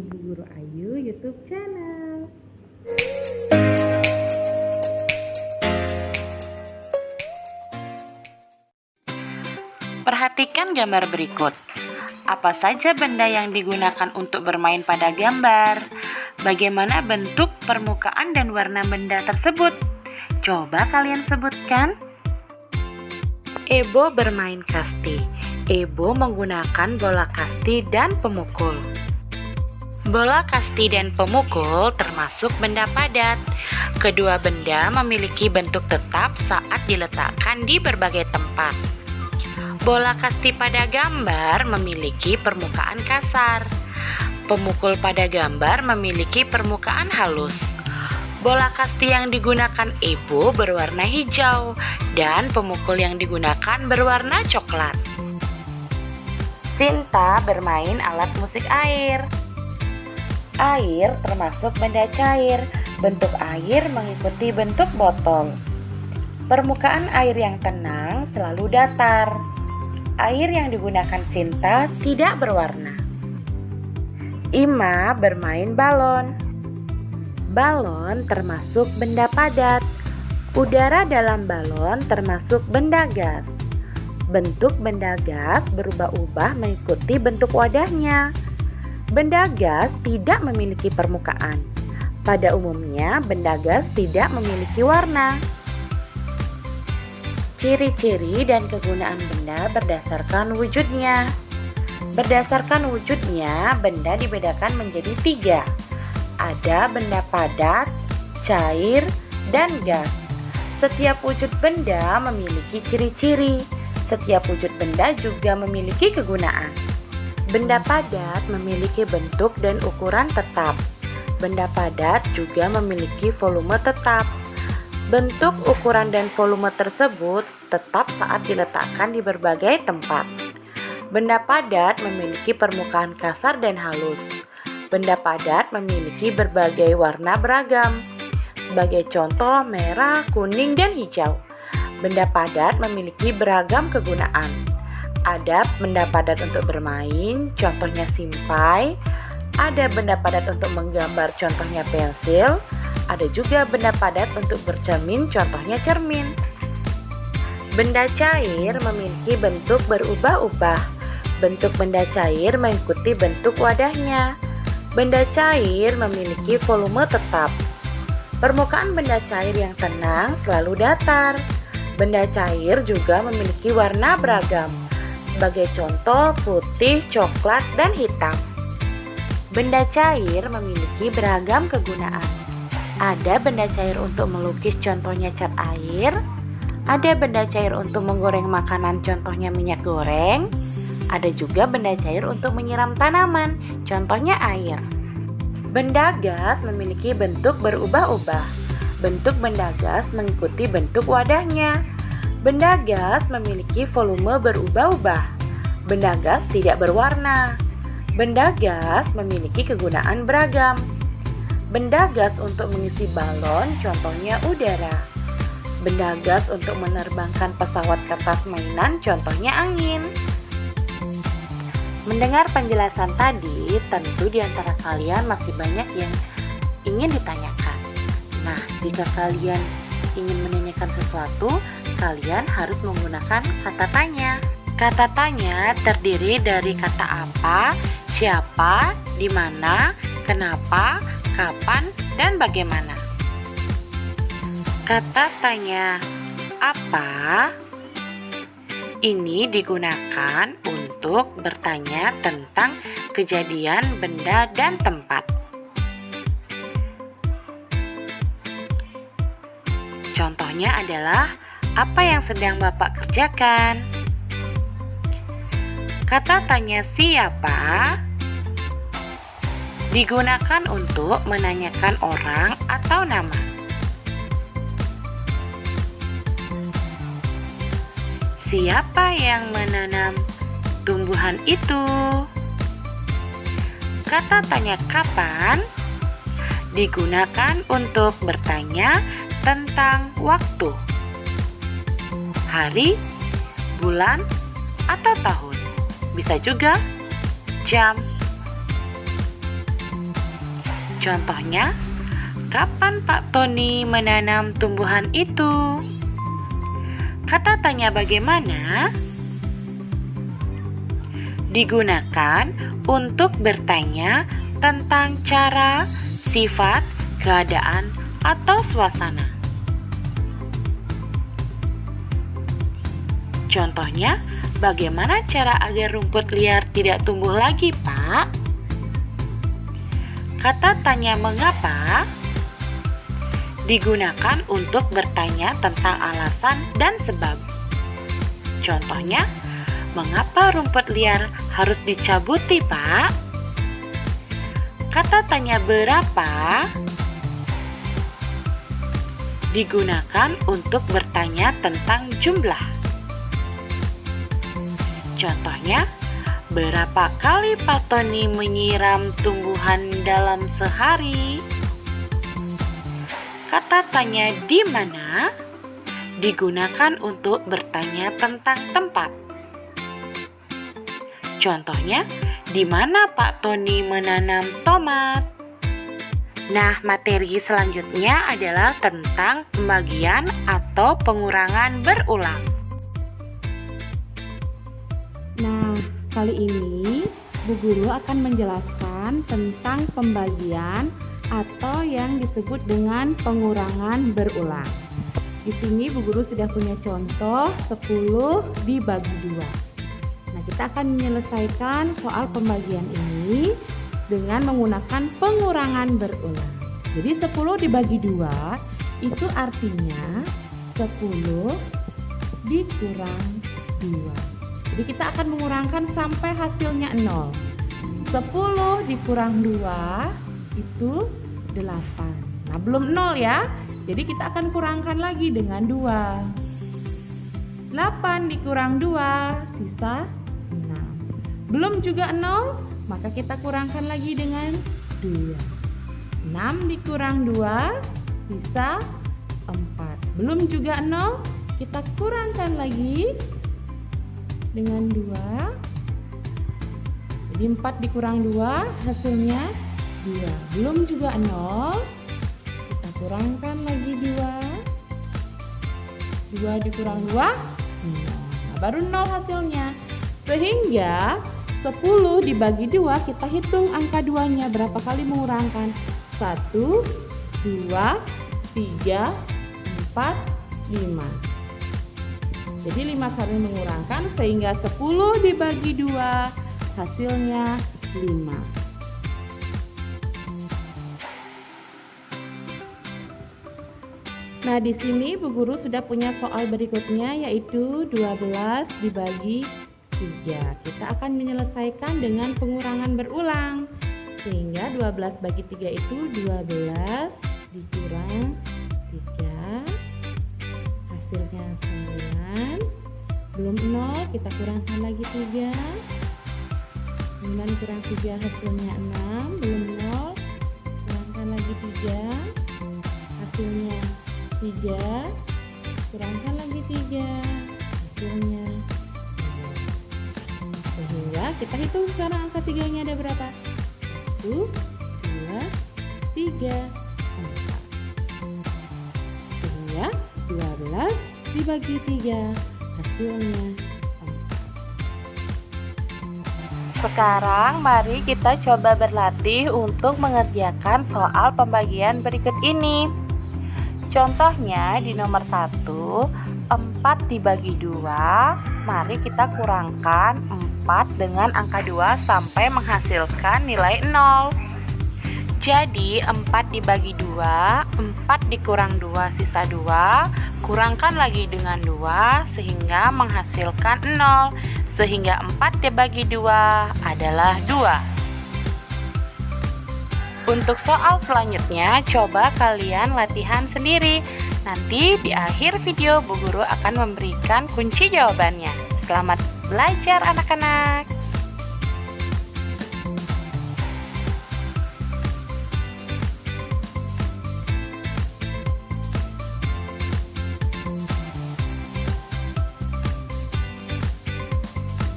Ibu Guru Ayu YouTube channel. Perhatikan gambar berikut. Apa saja benda yang digunakan untuk bermain pada gambar? Bagaimana bentuk, permukaan, dan warna benda tersebut? Coba kalian sebutkan. Ebo bermain kasti. Ebo menggunakan bola kasti dan pemukul. Bola kasti dan pemukul termasuk benda padat. Kedua benda memiliki bentuk tetap saat diletakkan di berbagai tempat. Bola kasti pada gambar memiliki permukaan kasar. Pemukul pada gambar memiliki permukaan halus. Bola kasti yang digunakan Ebo berwarna hijau dan pemukul yang digunakan berwarna coklat. Sinta bermain alat musik air. Air termasuk benda cair. Bentuk air mengikuti bentuk botol. Permukaan air yang tenang selalu datar. Air yang digunakan Sinta tidak berwarna. Ima bermain balon. Balon termasuk benda padat. Udara dalam balon termasuk benda gas. Bentuk benda gas berubah-ubah mengikuti bentuk wadahnya. Benda gas tidak memiliki permukaan. Pada umumnya, benda gas tidak memiliki warna. Ciri-ciri dan kegunaan benda berdasarkan wujudnya. Berdasarkan wujudnya, benda dibedakan menjadi 3. Ada benda padat, cair, dan gas. Setiap wujud benda memiliki ciri-ciri. Setiap wujud benda juga memiliki kegunaan. Benda padat memiliki bentuk dan ukuran tetap. Benda padat juga memiliki volume tetap. Bentuk, ukuran, dan volume tersebut tetap saat diletakkan di berbagai tempat. Benda padat memiliki permukaan kasar dan halus. Benda padat memiliki berbagai warna beragam. Sebagai contoh, merah, kuning, dan hijau. Benda padat memiliki beragam kegunaan. Ada benda padat untuk bermain, contohnya simpai. Ada benda padat untuk menggambar, contohnya pensil. Ada juga benda padat untuk bercermin, contohnya cermin. Benda cair memiliki bentuk berubah-ubah. Bentuk benda cair mengikuti bentuk wadahnya. Benda cair memiliki volume tetap. Permukaan benda cair yang tenang selalu datar. Benda cair juga memiliki warna beragam. Sebagai contoh, putih, coklat, dan hitam. Benda cair memiliki beragam kegunaan. Ada benda cair untuk melukis, contohnya cat air. Ada benda cair untuk menggoreng makanan, contohnya minyak goreng. Ada juga benda cair untuk menyiram tanaman, contohnya air. Benda gas memiliki bentuk berubah-ubah. Bentuk benda gas mengikuti bentuk wadahnya. Benda gas memiliki volume berubah-ubah. Benda gas tidak berwarna. Benda gas memiliki kegunaan beragam. Benda gas untuk mengisi balon, contohnya udara. Benda gas untuk menerbangkan pesawat kertas mainan, contohnya angin. Mendengar penjelasan tadi, tentu di antara kalian masih banyak yang ingin ditanyakan. Nah, jika kalian ingin menanyakan sesuatu, kalian harus menggunakan kata tanya. Kata tanya terdiri dari kata apa, siapa, di mana, kenapa, kapan, dan bagaimana. Kata tanya apa ini digunakan untuk bertanya tentang kejadian, benda, dan tempat. Contohnya adalah, apa yang sedang Bapak kerjakan? Kata tanya siapa digunakan untuk menanyakan orang atau nama. Siapa yang menanam tumbuhan itu? Kata tanya kapan digunakan untuk bertanya tentang waktu, hari, bulan, atau tahun. Bisa juga jam. Contohnya, kapan Pak Tony menanam tumbuhan itu? Kata tanya bagaimana digunakan untuk bertanya tentang cara, sifat, keadaan, atau suasana. Contohnya, bagaimana cara agar rumput liar tidak tumbuh lagi, Pak? Kata tanya mengapa digunakan untuk bertanya tentang alasan dan sebab. Contohnya, mengapa rumput liar harus dicabuti, Pak? Kata tanya berapa digunakan untuk bertanya tentang jumlah. Contohnya, berapa kali Pak Tony menyiram tumbuhan dalam sehari? Kata tanya di mana digunakan untuk bertanya tentang tempat. Contohnya, di mana Pak Tony menanam tomat? Nah, materi selanjutnya adalah tentang pembagian atau pengurangan berulang. Nah, kali ini Bu Guru akan menjelaskan tentang pembagian atau yang disebut dengan pengurangan berulang. Di sini Bu Guru sudah punya contoh 10 dibagi 2. Nah, kita akan menyelesaikan soal pembagian ini dengan menggunakan pengurangan berulang. Jadi 10 dibagi 2 itu artinya 10 dikurang 2. Jadi kita akan mengurangkan sampai hasilnya 0. 10 dikurang 2 itu 8. Nah, belum 0 ya. Jadi kita akan kurangkan lagi dengan 2. 8 dikurang 2 sisa 6. Belum juga 0, maka kita kurangkan lagi dengan 2. 6 dikurang 2 sisa 4. Belum juga 0, kita kurangkan lagi dengan 2. Jadi 4 dikurang 2 hasilnya 2. Belum juga 0, kita kurangkan lagi 2. 2 dikurang 2 nah, baru 0 hasilnya. Sehingga 10 dibagi 2 kita hitung angka 2-nya berapa kali mengurangkan. 1, 2, 3, 4, 5. Jadi 5 kali mengurangkan sehingga 10 dibagi 2 hasilnya 5. Nah, di sini Bu Guru sudah punya soal berikutnya yaitu 12 dibagi 3. Kita akan menyelesaikan dengan pengurangan berulang. Sehingga 12 bagi 3 itu 12 dikurang 3. Hasilnya 9. Belum 0, kita kurangkan lagi 3. 9 kurang 3 hasilnya 6. Belum 0, kurangkan lagi 3. Hasilnya 3, kurangkan lagi 3, hasilnya 2. Sehingga kita hitung sekarang angka 3-nya ada berapa? 1, 2, 3, 4. Sehingga 12 dibagi 3 hasilnya 4. Sekarang mari kita coba berlatih untuk mengerjakan soal pembagian berikut ini. Contohnya di nomor 1, 4 dibagi 2, mari kita kurangkan 4 dengan angka 2 sampai menghasilkan nilai 0. Jadi 4 dibagi 2, 4 dikurang 2 sisa 2, kurangkan lagi dengan 2 sehingga menghasilkan 0. Sehingga 4 dibagi 2 adalah 2. Untuk soal selanjutnya, coba kalian latihan sendiri. Nanti di akhir video Bu Guru akan memberikan kunci jawabannya. Selamat belajar anak-anak.